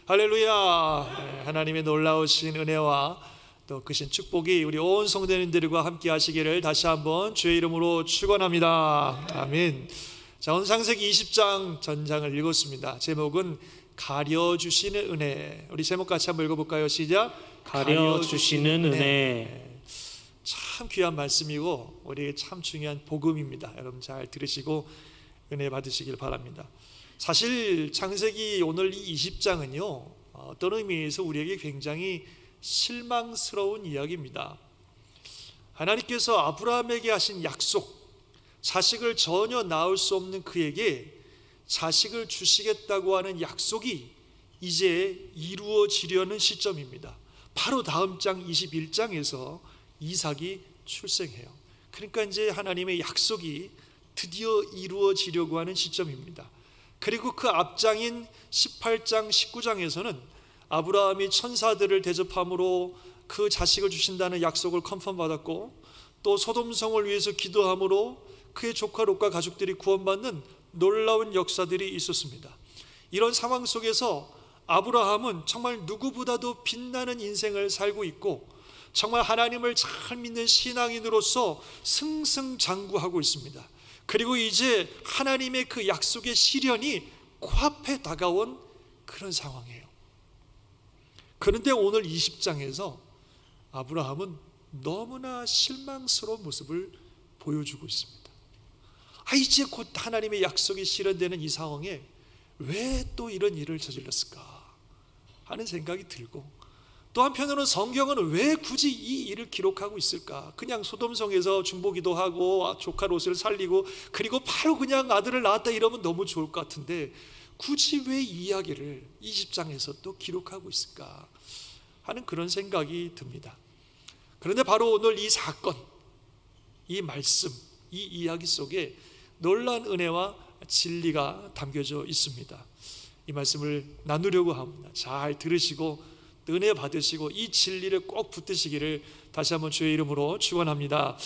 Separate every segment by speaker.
Speaker 1: 할렐루야. 하나님의 놀라우신 은혜와 또 크신 축복이 우리 온 성도님들과 함께 하시기를 다시 한번 주의 이름으로 축원합니다. 아멘. 자, 오늘 창세기 20장 전장을 읽었습니다. 제목은 가려주시는 은혜. 우리 제목 같이 한번 읽어볼까요? 시작.
Speaker 2: 가려주시는 은혜.
Speaker 1: 참 귀한 말씀이고 우리에게 참 중요한 복음입니다. 여러분 잘 들으시고 은혜 받으시길 바랍니다. 사실 창세기 오늘 이 20장은요 어떤 의미에서 우리에게 굉장히 실망스러운 이야기입니다. 하나님께서 아브라함에게 하신 약속, 자식을 전혀 낳을 수 없는 그에게 자식을 주시겠다고 하는 약속이 이제 이루어지려는 시점입니다. 바로 다음 장 21장에서 이삭이 출생해요. 그러니까 이제 하나님의 약속이 드디어 이루어지려고 하는 시점입니다. 그리고 그 앞장인 18장 19장에서는 아브라함이 천사들을 대접함으로 그 자식을 주신다는 약속을 컨펌받았고, 또 소돔성을 위해서 기도함으로 그의 조카 롯과 가족들이 구원받는 놀라운 역사들이 있었습니다. 이런 상황 속에서 아브라함은 정말 누구보다도 빛나는 인생을 살고 있고 정말 하나님을 잘 믿는 신앙인으로서 승승장구하고 있습니다. 그리고 이제 하나님의 그 약속의 실현이 코앞에 다가온 그런 상황이에요. 그런데 오늘 20장에서 아브라함은 너무나 실망스러운 모습을 보여주고 있습니다. 이제 곧 하나님의 약속이 실현되는 이 상황에 왜 또 이런 일을 저질렀을까 하는 생각이 들고, 또 한편으로는 성경은 왜 굳이 이 일을 기록하고 있을까? 그냥 소돔성에서 중보기도 하고 조카 롯을 살리고 그리고 바로 그냥 아들을 낳았다 이러면 너무 좋을 것 같은데 굳이 왜 이 이야기를 20장에서 또 기록하고 있을까 하는 그런 생각이 듭니다. 그런데 바로 오늘 이 사건, 이 말씀, 이 이야기 속에 놀라운 은혜와 진리가 담겨져 있습니다. 이 말씀을 나누려고 합니다. 잘 들으시고 은혜 받으시고 이 진리를 꼭 붙드시기를 다시 한번 주의 이름으로 축원합니다.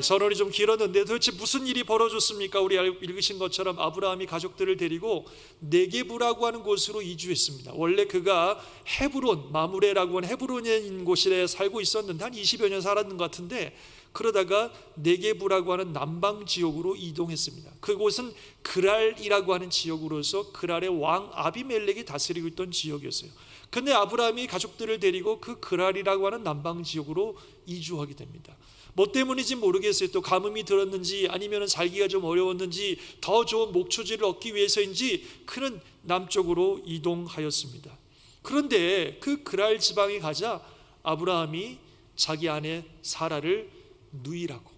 Speaker 1: 서론이 좀 길었는데 도대체 무슨 일이 벌어졌습니까? 우리 읽으신 것처럼 아브라함이 가족들을 데리고 네게부라고 하는 곳으로 이주했습니다. 원래 그가 헤브론, 마므레라고 하는 헤브론인 곳에 살고 있었는데 한 20여 년 살았는 것 같은데, 그러다가 네게부라고 하는 남방 지역으로 이동했습니다. 그곳은 그랄이라고 하는 지역으로서 그랄의 왕 아비멜렉이 다스리고 있던 지역이었어요. 근데 아브라함이 가족들을 데리고 그 그랄이라고 하는 남방 지역으로 이주하게 됩니다. 뭐 때문인지 모르겠어요. 또 가뭄이 들었는지 아니면 살기가 좀 어려웠는지 더 좋은 목초지를 얻기 위해서인지 그는 남쪽으로 이동하였습니다. 그런데 그 그랄 지방에 가자 아브라함이 자기 아내 사라를 누이라고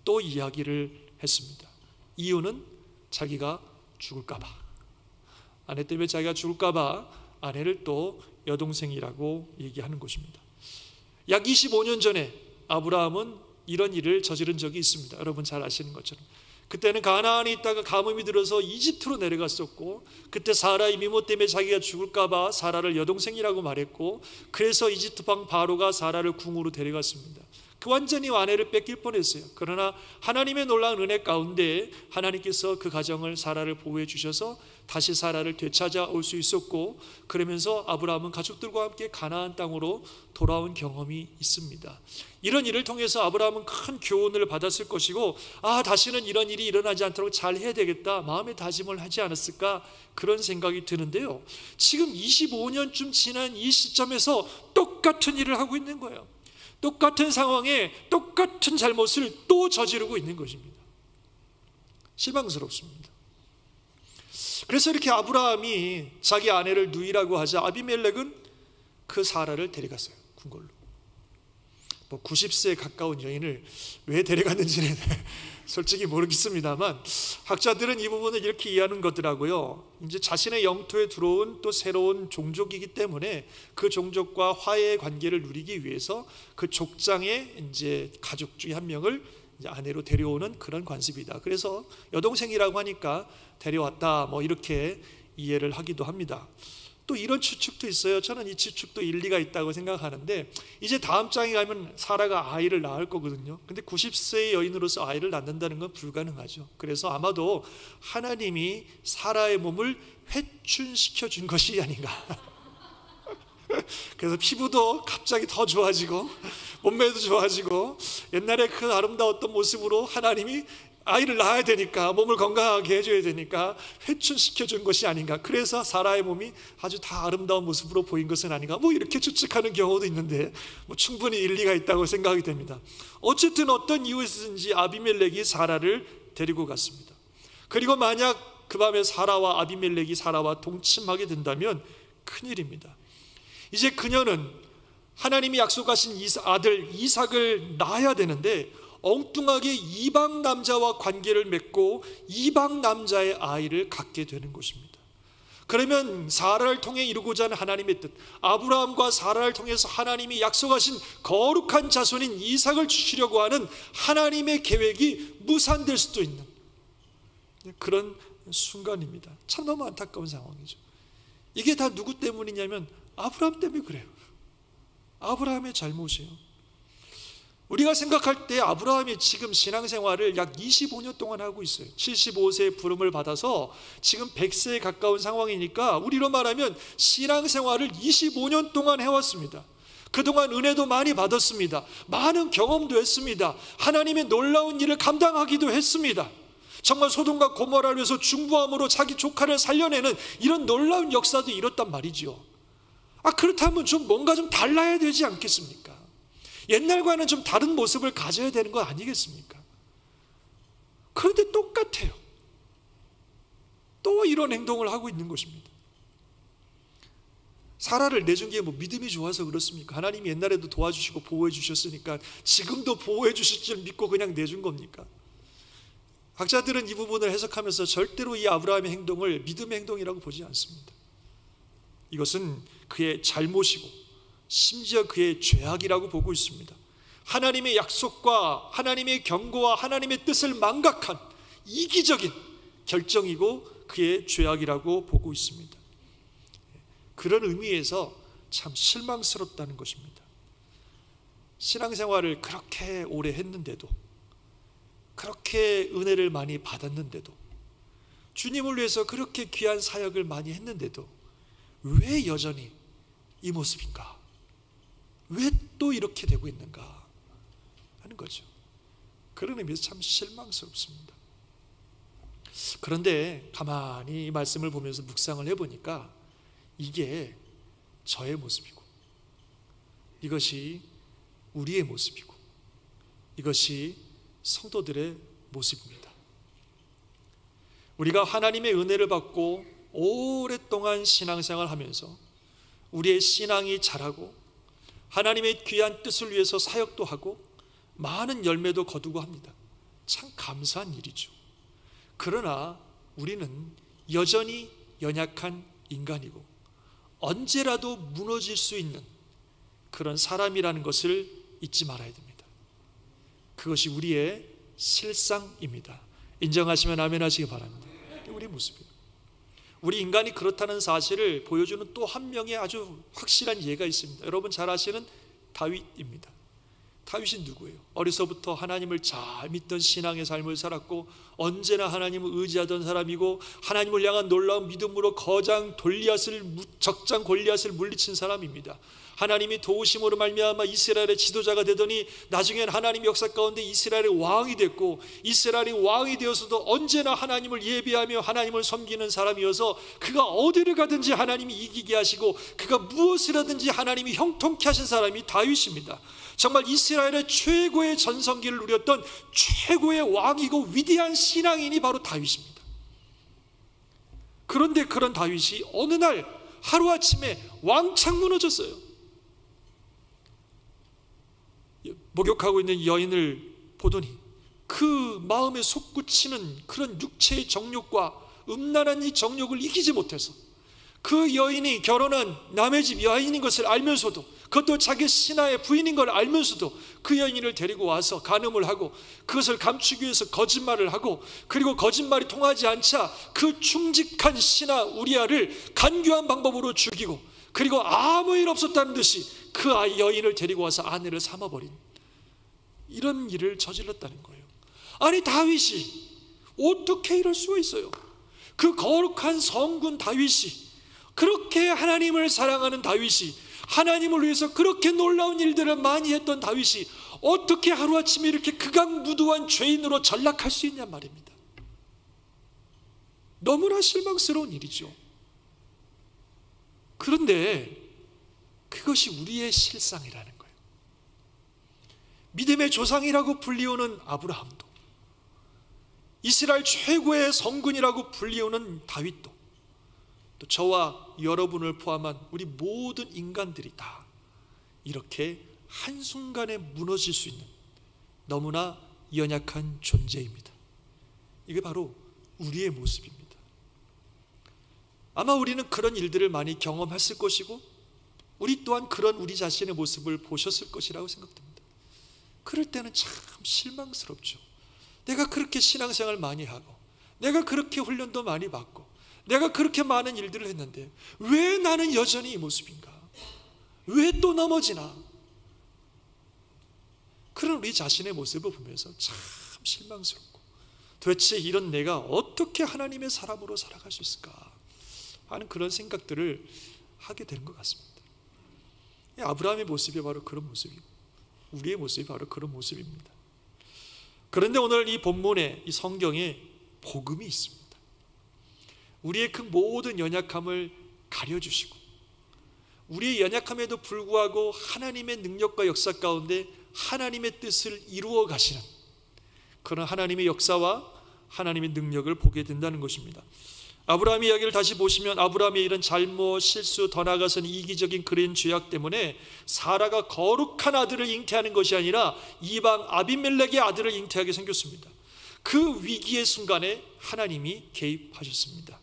Speaker 1: 또 이야기를 했습니다. 이유는 자기가 죽을까 봐, 아내 때문에 자기가 죽을까 봐 아내를 또 여동생이라고 얘기하는 것입니다. 약 25년 전에 아브라함은 이런 일을 저지른 적이 있습니다. 여러분 잘 아시는 것처럼 그때는 가나안에 있다가 가뭄이 들어서 이집트로 내려갔었고, 그때 사라의 미모 때문에 자기가 죽을까 봐 사라를 여동생이라고 말했고, 그래서 이집트 왕 바로가 사라를 궁으로 데려갔습니다. 그 완전히 아내를 뺏길 뻔했어요. 그러나 하나님의 놀라운 은혜 가운데 하나님께서 그 가정을 사라를 보호해 주셔서 다시 사라를 되찾아올 수 있었고, 그러면서 아브라함은 가족들과 함께 가나안 땅으로 돌아온 경험이 있습니다. 이런 일을 통해서 아브라함은 큰 교훈을 받았을 것이고, 다시는 이런 일이 일어나지 않도록 잘 해야 되겠다 마음의 다짐을 하지 않았을까 그런 생각이 드는데요, 지금 25년쯤 지난 이 시점에서 똑같은 일을 하고 있는 거예요. 똑같은 상황에 똑같은 잘못을 또 저지르고 있는 것입니다. 실망스럽습니다. 그래서 이렇게 아브라함이 자기 아내를 누이라고 하자 아비멜렉은 그 사라를 데려갔어요. 궁궐로. 90세에 가까운 여인을 왜 데려갔는지는 솔직히 모르겠습니다만 학자들은 이 부분을 이렇게 이해하는 거더라고요. 이제 자신의 영토에 들어온 또 새로운 종족이기 때문에 그 종족과 화해의 관계를 누리기 위해서 그 족장의 이제 가족 중에 한 명을 이제 아내로 데려오는 그런 관습이다. 그래서 여동생이라고 하니까 데려왔다, 뭐 이렇게 이해를 하기도 합니다. 또 이런 추측도 있어요. 저는 이 추측도 일리가 있다고 생각하는데, 이제 다음 장에 가면 사라가 아이를 낳을 거거든요. 근데 90세의 여인으로서 아이를 낳는다는 건 불가능하죠. 그래서 아마도 하나님이 사라의 몸을 회춘시켜 준 것이 아닌가. 그래서 피부도 갑자기 더 좋아지고 몸매도 좋아지고 옛날에 그 아름다웠던 모습으로 하나님이 아이를 낳아야 되니까, 몸을 건강하게 해줘야 되니까 회춘시켜준 것이 아닌가. 그래서 사라의 몸이 아주 다 아름다운 모습으로 보인 것은 아닌가. 뭐 이렇게 추측하는 경우도 있는데, 뭐 충분히 일리가 있다고 생각이 됩니다. 어쨌든 어떤 이유에서든지 아비멜렉이 사라를 데리고 갔습니다. 그리고 만약 그 밤에 사라와 아비멜렉이 사라와 동침하게 된다면 큰일입니다. 이제 그녀는 하나님이 약속하신 아들 이삭을 낳아야 되는데 엉뚱하게 이방 남자와 관계를 맺고 이방 남자의 아이를 갖게 되는 것입니다. 그러면 사라를 통해 이루고자 하는 하나님의 뜻, 아브라함과 사라를 통해서 하나님이 약속하신 거룩한 자손인 이삭을 주시려고 하는 하나님의 계획이 무산될 수도 있는 그런 순간입니다. 참 너무 안타까운 상황이죠. 이게 다 누구 때문이냐면 아브라함 때문에 그래요. 아브라함의 잘못이에요. 우리가 생각할 때 아브라함이 지금 신앙생활을 약 25년 동안 하고 있어요. 75세의 부름을 받아서 지금 100세에 가까운 상황이니까 우리로 말하면 신앙생활을 25년 동안 해왔습니다. 그동안 은혜도 많이 받았습니다. 많은 경험도 했습니다. 하나님의 놀라운 일을 감당하기도 했습니다. 정말 소돔과 고모라를 위해서 중부함으로 자기 조카를 살려내는 이런 놀라운 역사도 이뤘단 말이죠. 그렇다면 좀 뭔가 좀 달라야 되지 않겠습니까? 옛날과는 좀 다른 모습을 가져야 되는 거 아니겠습니까? 그런데 똑같아요. 또 이런 행동을 하고 있는 것입니다. 사라를 내준 게 뭐 믿음이 좋아서 그렇습니까? 하나님이 옛날에도 도와주시고 보호해 주셨으니까 지금도 보호해 주실 줄 믿고 그냥 내준 겁니까? 학자들은 이 부분을 해석하면서 절대로 이 아브라함의 행동을 믿음의 행동이라고 보지 않습니다. 이것은 그의 잘못이고 심지어 그의 죄악이라고 보고 있습니다. 하나님의 약속과 하나님의 경고와 하나님의 뜻을 망각한 이기적인 결정이고 그의 죄악이라고 보고 있습니다. 그런 의미에서 참 실망스럽다는 것입니다. 신앙생활을 그렇게 오래 했는데도, 그렇게 은혜를 많이 받았는데도, 주님을 위해서 그렇게 귀한 사역을 많이 했는데도 왜 여전히 이 모습인가? 왜 또 이렇게 되고 있는가 하는 거죠. 그런 의미에서 참 실망스럽습니다. 그런데 가만히 이 말씀을 보면서 묵상을 해보니까 이게 저의 모습이고, 이것이 우리의 모습이고, 이것이 성도들의 모습입니다. 우리가 하나님의 은혜를 받고 오랫동안 신앙생활을 하면서 우리의 신앙이 자라고 하나님의 귀한 뜻을 위해서 사역도 하고 많은 열매도 거두고 합니다. 참 감사한 일이죠. 그러나 우리는 여전히 연약한 인간이고 언제라도 무너질 수 있는 그런 사람이라는 것을 잊지 말아야 됩니다. 그것이 우리의 실상입니다. 인정하시면 아멘 하시기 바랍니다. 우리의 모습이에요. 우리 인간이 그렇다는 사실을 보여주는 또 한 명의 아주 확실한 예가 있습니다. 여러분 잘 아시는 다윗입니다. 다윗이 누구예요? 어려서부터 하나님을 잘 믿던 신앙의 삶을 살았고 언제나 이하나님을 의지하던 사람이고 하나님을 향한 놀라운 믿음으로 적장 골리앗을 물리친 사람입니다. 하나님이 도우심으로 말미암아 이스라엘의 지도자가 되더니 나중엔 하나님 역사 가운데 이스라엘의 왕이 됐고, 이스라엘이 왕이 되어서도 언제나 하나님을 예배하며 하나님을 섬기는 사람이어서 그가 어디를 가든지 하나님이 이기게 하시고 그가 무엇을 하든지 하나님이 형통케 하신 사람이 다윗입니다. 정말 이스라엘의 최고의 전성기를 누렸던 최고의 왕이고 위대한 신앙인이 바로 다윗입니다. 그런데 그런 다윗이 어느 날 하루아침에 왕창 무너졌어요. 목욕하고 있는 여인을 보더니 그 마음에 솟구치는 그런 육체의 정욕과 음란한 이 정욕을 이기지 못해서 그 여인이 결혼한 남의 집 여인인 것을 알면서도, 그것도 자기 신하의 부인인 걸 알면서도 그 여인을 데리고 와서 간음을 하고 그것을 감추기 위해서 거짓말을 하고, 그리고 거짓말이 통하지 않자 그 충직한 신하 우리아를 간교한 방법으로 죽이고, 그리고 아무 일 없었다는 듯이 그 여인을 데리고 와서 아내를 삼아버린 이런 일을 저질렀다는 거예요. 아니, 다윗이 어떻게 이럴 수가 있어요? 그 거룩한 성군 다윗이, 그렇게 하나님을 사랑하는 다윗이, 하나님을 위해서 그렇게 놀라운 일들을 많이 했던 다윗이 어떻게 하루아침에 이렇게 극악무도한 죄인으로 전락할 수 있냔 말입니다. 너무나 실망스러운 일이죠. 그런데 그것이 우리의 실상이라는 거예요. 믿음의 조상이라고 불리우는 아브라함도, 이스라엘 최고의 성군이라고 불리우는 다윗도, 또 저와 여러분을 포함한 우리 모든 인간들이 다 이렇게 한순간에 무너질 수 있는 너무나 연약한 존재입니다. 이게 바로 우리의 모습입니다. 아마 우리는 그런 일들을 많이 경험했을 것이고, 우리 또한 그런 우리 자신의 모습을 보셨을 것이라고 생각됩니다. 그럴 때는 참 실망스럽죠. 내가 그렇게 신앙생활 많이 하고, 내가 그렇게 훈련도 많이 받고, 내가 그렇게 많은 일들을 했는데 왜 나는 여전히 이 모습인가? 왜 또 넘어지나? 그런 우리 자신의 모습을 보면서 참 실망스럽고, 도대체 이런 내가 어떻게 하나님의 사람으로 살아갈 수 있을까 하는 그런 생각들을 하게 되는 것 같습니다. 아브라함의 모습이 바로 그런 모습이고, 우리의 모습이 바로 그런 모습입니다. 그런데 오늘 이 본문에, 이 성경에 복음이 있습니다. 우리의 그 모든 연약함을 가려주시고, 우리의 연약함에도 불구하고 하나님의 능력과 역사 가운데 하나님의 뜻을 이루어 가시는 그런 하나님의 역사와 하나님의 능력을 보게 된다는 것입니다. 아브라함 이야기를 다시 보시면, 아브라함의 이런 잘못, 실수, 더 나아가서는 이기적인 그런 죄악 때문에 사라가 거룩한 아들을 잉태하는 것이 아니라 이방 아비멜렉의 아들을 잉태하게 생겼습니다. 그 위기의 순간에 하나님이 개입하셨습니다.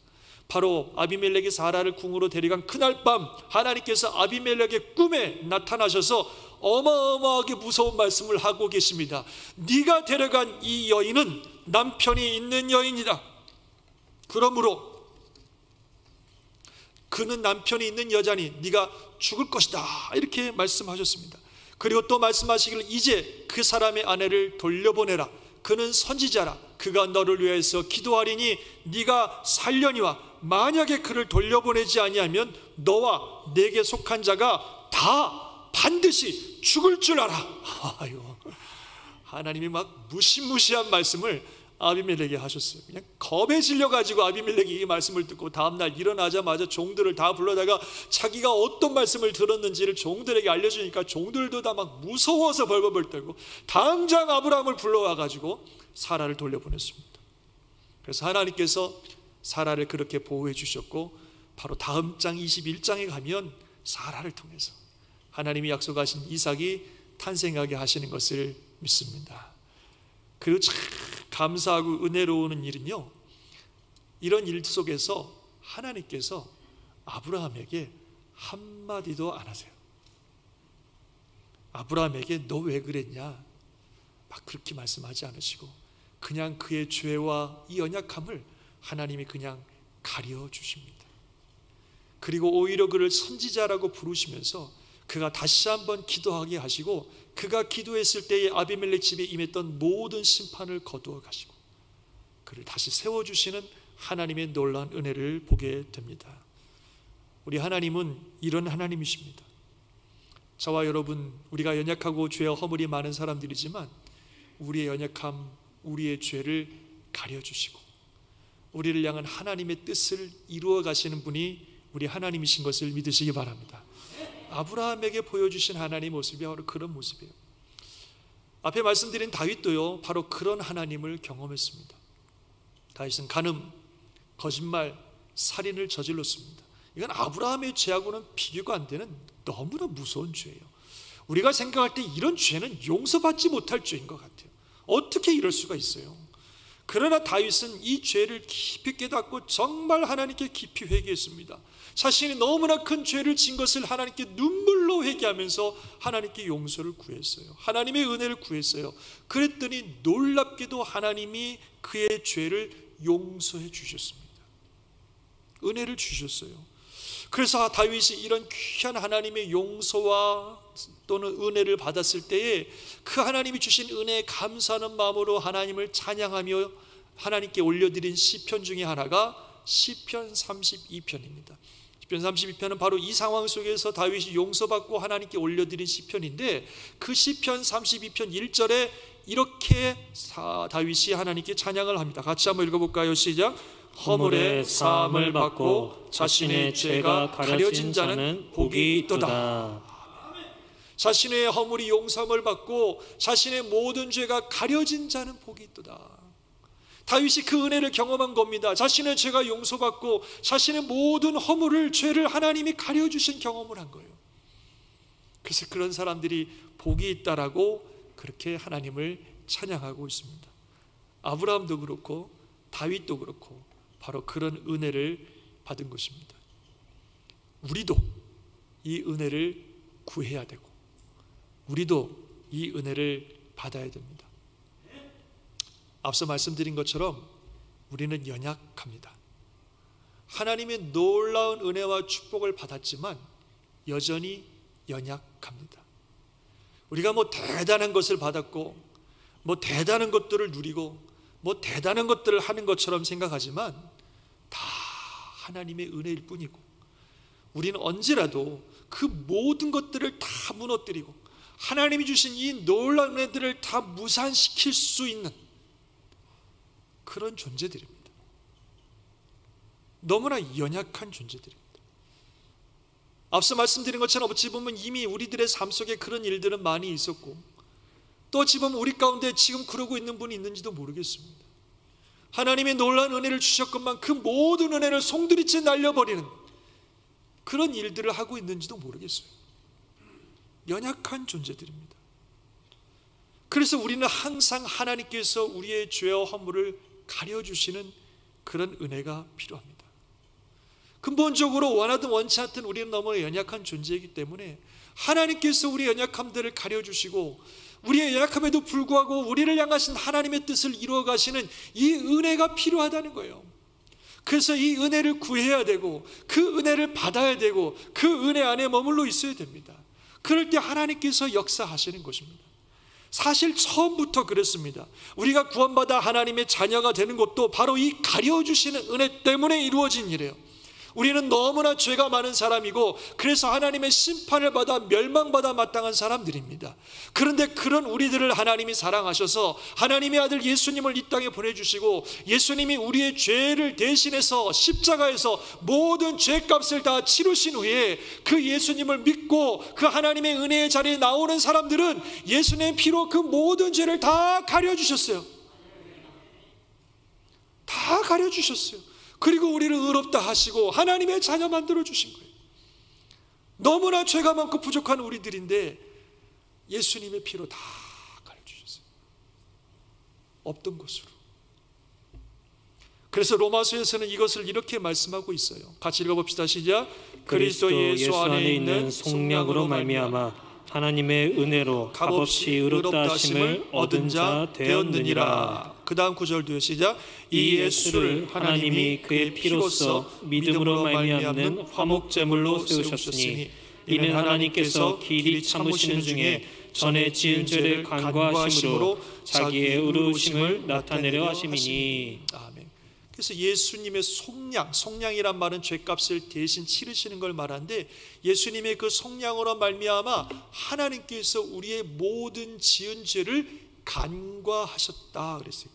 Speaker 1: 바로 아비멜렉이 사라를 궁으로 데려간 그날 밤, 하나님께서 아비멜렉의 꿈에 나타나셔서 어마어마하게 무서운 말씀을 하고 계십니다. 네가 데려간 이 여인은 남편이 있는 여인이다. 그러므로 그는 남편이 있는 여자니 네가 죽을 것이다, 이렇게 말씀하셨습니다. 그리고 또 말씀하시기를, 이제 그 사람의 아내를 돌려보내라. 그는 선지자라. 그가 너를 위해서 기도하리니 네가 살려니와 만약에 그를 돌려보내지 아니하면 너와 내게 속한 자가 다 반드시 죽을 줄 알아. 아유, 하나님이 막 무시무시한 말씀을 아비멜렉에게 하셨어요. 그냥 겁에 질려가지고 아비멜렉이 이 말씀을 듣고 다음날 일어나자마자 종들을 다 불러다가 자기가 어떤 말씀을 들었는지를 종들에게 알려주니까 종들도 다 막 무서워서 벌벌벌 떨고 당장 아브라함을 불러와가지고 사라를 돌려보냈습니다. 그래서 하나님께서 사라를 그렇게 보호해 주셨고, 바로 다음 장 21장에 가면 사라를 통해서 하나님이 약속하신 이삭이 탄생하게 하시는 것을 믿습니다. 그리고 참 감사하고 은혜로운 일은요, 이런 일 속에서 하나님께서 아브라함에게 한마디도 안 하세요. 아브라함에게 너 왜 그랬냐 막 그렇게 말씀하지 않으시고, 그냥 그의 죄와 이 연약함을 하나님이 그냥 가려주십니다. 그리고 오히려 그를 선지자라고 부르시면서 그가 다시 한번 기도하게 하시고, 그가 기도했을 때에 아비멜렉 집에 임했던 모든 심판을 거두어 가시고 그를 다시 세워주시는 하나님의 놀라운 은혜를 보게 됩니다. 우리 하나님은 이런 하나님이십니다. 저와 여러분, 우리가 연약하고 죄와 허물이 많은 사람들이지만 우리의 연약함, 우리의 죄를 가려주시고 우리를 향한 하나님의 뜻을 이루어 가시는 분이 우리 하나님이신 것을 믿으시기 바랍니다. 아브라함에게 보여주신 하나님의 모습이 바로 그런 모습이에요. 앞에 말씀드린 다윗도요, 바로 그런 하나님을 경험했습니다. 다윗은 간음, 거짓말, 살인을 저질렀습니다. 이건 아브라함의 죄하고는 비교가 안 되는 너무나 무서운 죄예요. 우리가 생각할 때 이런 죄는 용서받지 못할 죄인 것 같아요. 어떻게 이럴 수가 있어요? 그러나 다윗은 이 죄를 깊이 깨닫고 정말 하나님께 깊이 회개했습니다. 자신이 너무나 큰 죄를 진 것을 하나님께 눈물로 회개하면서 하나님께 용서를 구했어요. 하나님의 은혜를 구했어요. 그랬더니 놀랍게도 하나님이 그의 죄를 용서해 주셨습니다. 은혜를 주셨어요. 그래서 다윗이 이런 귀한 하나님의 용서와 또는 은혜를 받았을 때에 그 하나님이 주신 은혜에 감사하는 마음으로 하나님을 찬양하며 하나님께 올려드린 시편 중에 하나가 시편 32편입니다. 시편 32편은 바로 이 상황 속에서 다윗이 용서받고 하나님께 올려드린 시편인데, 그 시편 32편 1절에 이렇게 다윗이 하나님께 찬양을 합니다. 같이 한번 읽어볼까요? 시작. 허물의 사함을 받고 자신의 죄가 가려진 자는 복이 있도다. 자신의 허물이 용서함을 받고 자신의 모든 죄가 가려진 자는 복이 있도다. 다윗이 그 은혜를 경험한 겁니다. 자신의 죄가 용서받고 자신의 모든 허물을, 죄를 하나님이 가려주신 경험을 한 거예요. 그래서 그런 사람들이 복이 있다라고 그렇게 하나님을 찬양하고 있습니다. 아브라함도 그렇고 다윗도 그렇고 바로 그런 은혜를 받은 것입니다. 우리도 이 은혜를 구해야 되고 우리도 이 은혜를 받아야 됩니다. 앞서 말씀드린 것처럼 우리는 연약합니다. 하나님의 놀라운 은혜와 축복을 받았지만 여전히 연약합니다. 우리가 뭐 대단한 것을 받았고 뭐 대단한 것들을 누리고 뭐 대단한 것들을 하는 것처럼 생각하지만 다 하나님의 은혜일 뿐이고, 우리는 언제라도 그 모든 것들을 다 무너뜨리고 하나님이 주신 이 놀라운 은혜들을 다 무산시킬 수 있는 그런 존재들입니다. 너무나 연약한 존재들입니다. 앞서 말씀드린 것처럼 어찌 보면 이미 우리들의 삶 속에 그런 일들은 많이 있었고, 또 어찌 보면 우리 가운데 지금 그러고 있는 분이 있는지도 모르겠습니다. 하나님의 놀라운 은혜를 주셨건만 그 모든 은혜를 송두리째 날려버리는 그런 일들을 하고 있는지도 모르겠어요. 연약한 존재들입니다. 그래서 우리는 항상 하나님께서 우리의 죄와 허물을 가려주시는 그런 은혜가 필요합니다. 근본적으로 원하든 원치 않든 우리는 너무 연약한 존재이기 때문에 하나님께서 우리의 연약함들을 가려주시고 우리의 연약함에도 불구하고 우리를 향하신 하나님의 뜻을 이루어 가시는 이 은혜가 필요하다는 거예요. 그래서 이 은혜를 구해야 되고 그 은혜를 받아야 되고 그 은혜 안에 머물러 있어야 됩니다. 그럴 때 하나님께서 역사하시는 것입니다. 사실 처음부터 그랬습니다. 우리가 구원받아 하나님의 자녀가 되는 것도 바로 이 가려주시는 은혜 때문에 이루어진 일이에요. 우리는 너무나 죄가 많은 사람이고 그래서 하나님의 심판을 받아 멸망받아 마땅한 사람들입니다. 그런데 그런 우리들을 하나님이 사랑하셔서 하나님의 아들 예수님을 이 땅에 보내주시고, 예수님이 우리의 죄를 대신해서 십자가에서 모든 죄값을 다 치르신 후에 그 예수님을 믿고 그 하나님의 은혜의 자리에 나오는 사람들은 예수님의 피로 그 모든 죄를 다 가려주셨어요. 다 가려주셨어요. 그리고 우리를 의롭다 하시고 하나님의 자녀 만들어 주신 거예요. 너무나 죄가 많고 부족한 우리들인데 예수님의 피로 다 가려주셨어요. 없던 것으로. 그래서 로마서에서는 이것을 이렇게 말씀하고 있어요. 같이 읽어봅시다. 시작.
Speaker 2: 그리스도 예수 안에 있는 속량으로 말미암아 하나님의 은혜로 값없이 의롭다 하심을 얻은 자 되었느니라.
Speaker 1: 그 다음 구절도요. 시작.
Speaker 2: 이 예수를 하나님이 그의 피로써 믿음으로 말미암는 화목제물로 세우셨으니 이는 하나님께서 길이 참으시는 중에 전에 지은 죄를 간과하심으로 자기의 의로우심을 나타내려 하심이니.
Speaker 1: 아멘. 그래서 예수님의 속량이란 말은 죄값을 대신 치르시는 걸 말하는데, 예수님의 그 속량으로 말미암아 하나님께서 우리의 모든 지은 죄를 간과하셨다 그랬어요.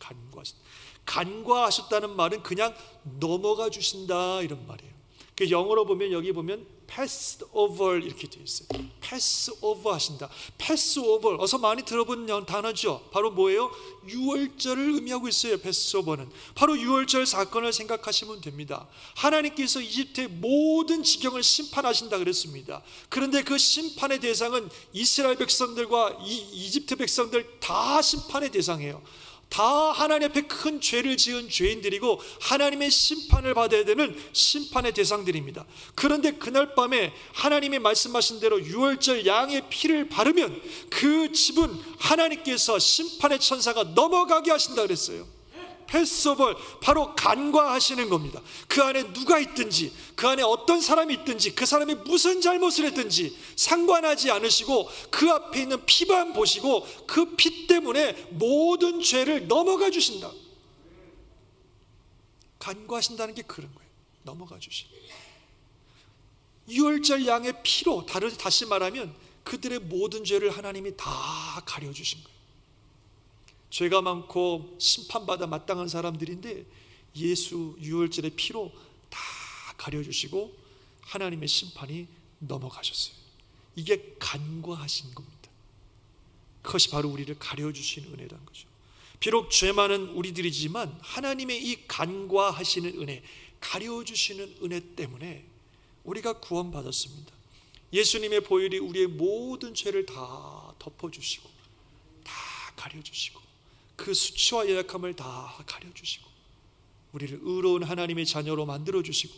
Speaker 1: 간과하셨다는 말은 그냥 넘어가 주신다 이런 말이에요. 그 영어로 보면 여기 보면 pass over 이렇게 되어 있어요. pass over 하신다. pass over 어서 많이 들어본 단어죠. 바로 뭐예요? 유월절을 의미하고 있어요. pass over는 바로 유월절 사건을 생각하시면 됩니다. 하나님께서 이집트의 모든 지경을 심판하신다 그랬습니다. 그런데 그 심판의 대상은 이스라엘 백성들과 이집트 백성들 다 심판의 대상이에요. 다 하나님 앞에 큰 죄를 지은 죄인들이고 하나님의 심판을 받아야 되는 심판의 대상들입니다. 그런데 그날 밤에 하나님이 말씀하신 대로 유월절 양의 피를 바르면 그 집은 하나님께서 심판의 천사가 넘어가게 하신다 그랬어요. 패스오버, 바로 간과하시는 겁니다. 그 안에 누가 있든지, 그 안에 어떤 사람이 있든지, 그 사람이 무슨 잘못을 했든지 상관하지 않으시고 그 앞에 있는 피만 보시고 그 피 때문에 모든 죄를 넘어가 주신다. 간과하신다는 게 그런 거예요. 넘어가 주신다. 유월절 양의 피로, 다시 말하면 그들의 모든 죄를 하나님이 다 가려주신 거예요. 죄가 많고 심판받아 마땅한 사람들인데 예수 유월절의 피로 다 가려주시고 하나님의 심판이 넘어가셨어요. 이게 간과하신 겁니다. 그것이 바로 우리를 가려주신 은혜라는 거죠. 비록 죄 많은 우리들이지만 하나님의 이 간과하시는 은혜, 가려주시는 은혜 때문에 우리가 구원받았습니다. 예수님의 보혈이 우리의 모든 죄를 다 덮어주시고 다 가려주시고 그 수치와 연약함을 다 가려주시고 우리를 의로운 하나님의 자녀로 만들어주시고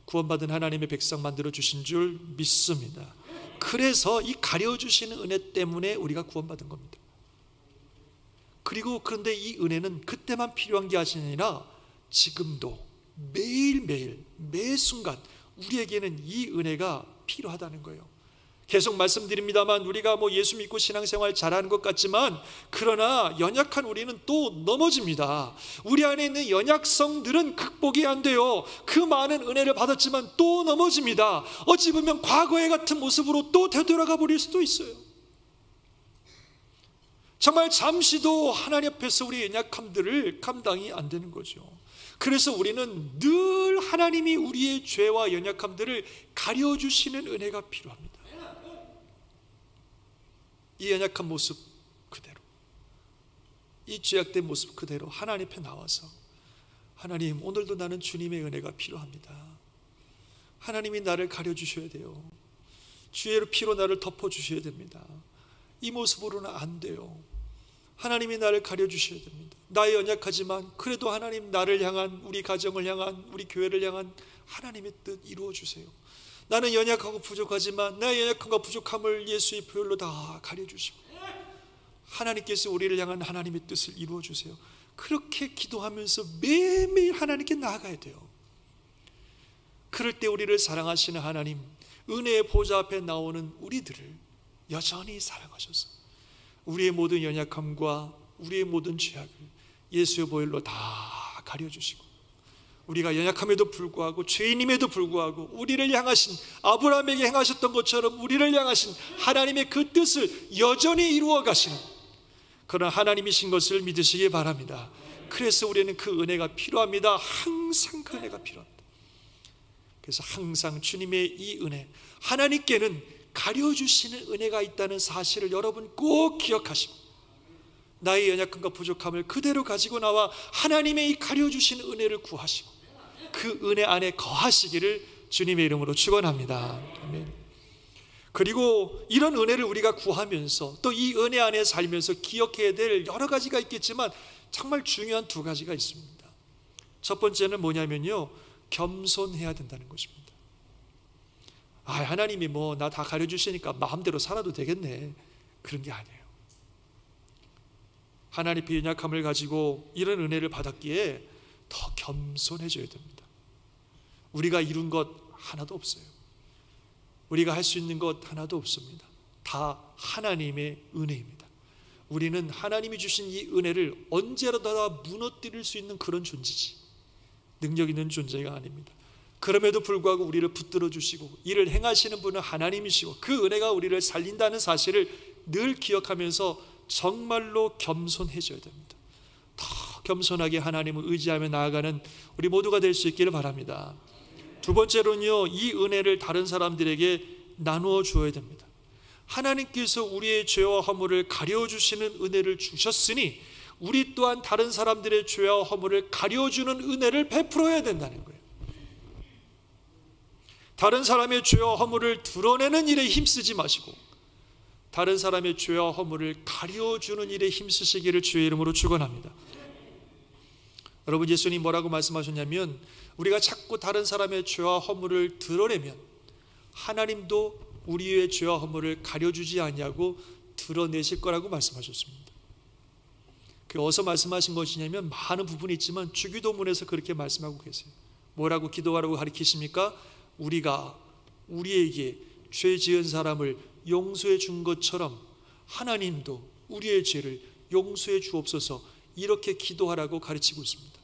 Speaker 1: 구원받은 하나님의 백성 만들어주신 줄 믿습니다. 그래서 이 가려주시는 은혜 때문에 우리가 구원받은 겁니다. 그런데 이 은혜는 그때만 필요한 게 아니라 지금도 매일매일 매 순간 우리에게는 이 은혜가 필요하다는 거예요. 계속 말씀드립니다만 우리가 예수 믿고 신앙생활 잘하는 것 같지만 그러나 연약한 우리는 또 넘어집니다. 우리 안에 있는 연약성들은 극복이 안 돼요. 그 많은 은혜를 받았지만 또 넘어집니다. 어찌 보면 과거의 같은 모습으로 또 되돌아가 버릴 수도 있어요. 정말 잠시도 하나님 앞에서 우리의 연약함들을 감당이 안 되는 거죠. 그래서 우리는 늘 하나님이 우리의 죄와 연약함들을 가려주시는 은혜가 필요합니다. 이 연약한 모습 그대로, 이 죄악된 모습 그대로 하나님 앞에 나와서 하나님, 오늘도 나는 주님의 은혜가 필요합니다. 하나님이 나를 가려주셔야 돼요. 주의 피로 나를 덮어주셔야 됩니다. 이 모습으로는 안 돼요. 하나님이 나를 가려주셔야 됩니다. 나의 연약하지만 그래도 하나님 나를 향한, 우리 가정을 향한, 우리 교회를 향한 하나님의 뜻 이루어주세요. 나는 연약하고 부족하지만 나의 연약함과 부족함을 예수의 보혈로 다 가려주시고 하나님께서 우리를 향한 하나님의 뜻을 이루어주세요. 그렇게 기도하면서 매일매일 하나님께 나아가야 돼요. 그럴 때 우리를 사랑하시는 하나님, 은혜의 보좌 앞에 나오는 우리들을 여전히 사랑하셔서 우리의 모든 연약함과 우리의 모든 죄악을 예수의 보혈로 다 가려주시고 우리가 연약함에도 불구하고 죄인임에도 불구하고 우리를 향하신, 아브라함에게 행하셨던 것처럼 우리를 향하신 하나님의 그 뜻을 여전히 이루어 가시는 그런 하나님이신 것을 믿으시기 바랍니다. 그래서 우리는 그 은혜가 필요합니다. 항상 그 은혜가 필요합니다. 그래서 항상 주님의 이 은혜, 하나님께는 가려주시는 은혜가 있다는 사실을 여러분 꼭 기억하시고 나의 연약함과 부족함을 그대로 가지고 나와 하나님의 이 가려주시는 은혜를 구하시고 그 은혜 안에 거하시기를 주님의 이름으로 축원합니다. 아멘. 그리고 이런 은혜를 우리가 구하면서 또 이 은혜 안에 살면서 기억해야 될 여러 가지가 있겠지만 정말 중요한 두 가지가 있습니다. 첫 번째는 뭐냐면요, 겸손해야 된다는 것입니다. 하나님이 나 다 가려주시니까 마음대로 살아도 되겠네, 그런 게 아니에요. 하나님의 연약함을 가지고 이런 은혜를 받았기에 더 겸손해져야 됩니다. 우리가 이룬 것 하나도 없어요. 우리가 할 수 있는 것 하나도 없습니다. 다 하나님의 은혜입니다. 우리는 하나님이 주신 이 은혜를 언제라도 다 무너뜨릴 수 있는 그런 존재지, 능력 있는 존재가 아닙니다. 그럼에도 불구하고 우리를 붙들어 주시고 이를 행하시는 분은 하나님이시고 그 은혜가 우리를 살린다는 사실을 늘 기억하면서 정말로 겸손해져야 됩니다. 더 겸손하게 하나님을 의지하며 나아가는 우리 모두가 될 수 있기를 바랍니다. 두 번째로는요, 이 은혜를 다른 사람들에게 나누어 주어야 됩니다. 하나님께서 우리의 죄와 허물을 가려주시는 은혜를 주셨으니 우리 또한 다른 사람들의 죄와 허물을 가려주는 은혜를 베풀어야 된다는 거예요. 다른 사람의 죄와 허물을 드러내는 일에 힘쓰지 마시고 다른 사람의 죄와 허물을 가려주는 일에 힘쓰시기를 주의 이름으로 축원합니다. 여러분, 예수님 뭐라고 말씀하셨냐면 우리가 자꾸 다른 사람의 죄와 허물을 드러내면 하나님도 우리의 죄와 허물을 가려주지 않냐고 드러내실 거라고 말씀하셨습니다. 그 어디서 말씀하신 것이냐면 많은 부분이 있지만 주기도문에서 그렇게 말씀하고 계세요. 뭐라고 기도하라고 가르치십니까? 우리가 우리에게 죄 지은 사람을 용서해 준 것처럼 하나님도 우리의 죄를 용서해 주옵소서, 이렇게 기도하라고 가르치고 있습니다.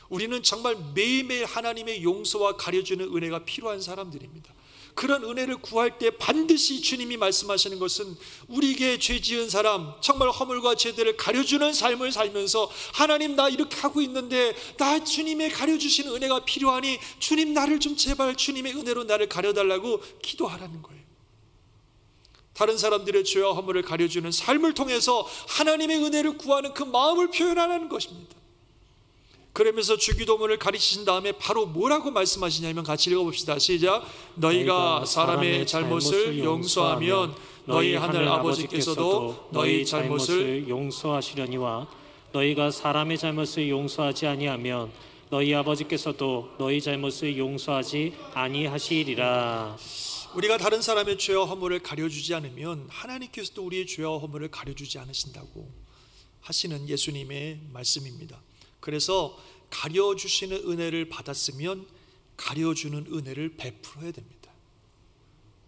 Speaker 1: 우리는 정말 매일매일 하나님의 용서와 가려주는 은혜가 필요한 사람들입니다. 그런 은혜를 구할 때 반드시 주님이 말씀하시는 것은 우리에게 죄 지은 사람, 정말 허물과 죄들을 가려주는 삶을 살면서 하나님, 나 이렇게 하고 있는데 나 주님의 가려주시는 은혜가 필요하니 주님, 나를 좀 제발 주님의 은혜로 나를 가려달라고 기도하라는 거예요. 다른 사람들의 죄와 허물을 가려주는 삶을 통해서 하나님의 은혜를 구하는 그 마음을 표현하라는 것입니다. 그러면서 주기도문을 가르치신 다음에 바로 뭐라고 말씀하시냐면 같이 읽어봅시다. 시작. 너희가 사람의 잘못을 용서하면 너희 하늘 아버지께서도 너희 잘못을
Speaker 2: 용서하시려니와 너희가 사람의 잘못을 용서하지 아니하면 너희 아버지께서도 너희 잘못을 용서하지 아니하시리라.
Speaker 1: 우리가 다른 사람의 죄와 허물을 가려주지 않으면 하나님께서도 우리의 죄와 허물을 가려주지 않으신다고 하시는 예수님의 말씀입니다. 그래서 가려주시는 은혜를 받았으면 가려주는 은혜를 베풀어야 됩니다.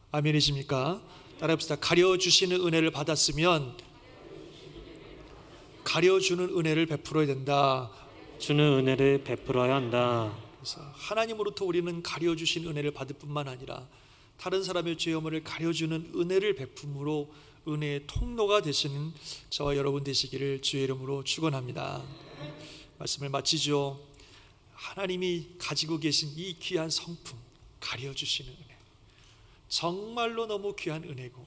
Speaker 1: 아멘이십니까? 따라해봅시다. 가려주시는 은혜를 받았으면 가려주는 은혜를 베풀어야 된다.
Speaker 2: 주는 은혜를 베풀어야 한다.
Speaker 1: 그래서 하나님으로부터 우리는 가려주신 은혜를 받을 뿐만 아니라 다른 사람의 죄 허물을 가려주는 은혜를 베품으로 은혜의 통로가 되시는 저와 여러분 되시기를 주의 이름으로 축원합니다. 말씀을 마치죠. 하나님이 가지고 계신 이 귀한 성품, 가려주시는 은혜, 정말로 너무 귀한 은혜고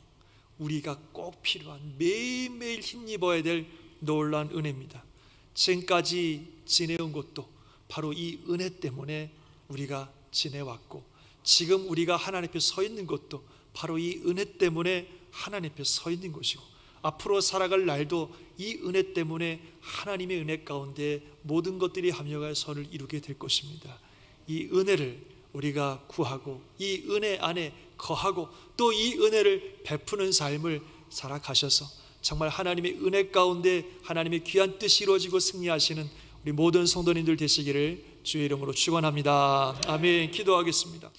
Speaker 1: 우리가 꼭 필요한 매일매일 힘입어야 될 놀라운 은혜입니다. 지금까지 지내온 것도 바로 이 은혜 때문에 우리가 지내왔고, 지금 우리가 하나님 앞에 서 있는 것도 바로 이 은혜 때문에 하나님 앞에 서 있는 것이고, 앞으로 살아갈 날도 이 은혜 때문에 하나님의 은혜 가운데 모든 것들이 합력하여 선을 이루게 될 것입니다. 이 은혜를 우리가 구하고 이 은혜 안에 거하고 또 이 은혜를 베푸는 삶을 살아가셔서 정말 하나님의 은혜 가운데 하나님의 귀한 뜻이 이루어지고 승리하시는 우리 모든 성도님들 되시기를 주의 이름으로 축원합니다. 아멘. 기도하겠습니다.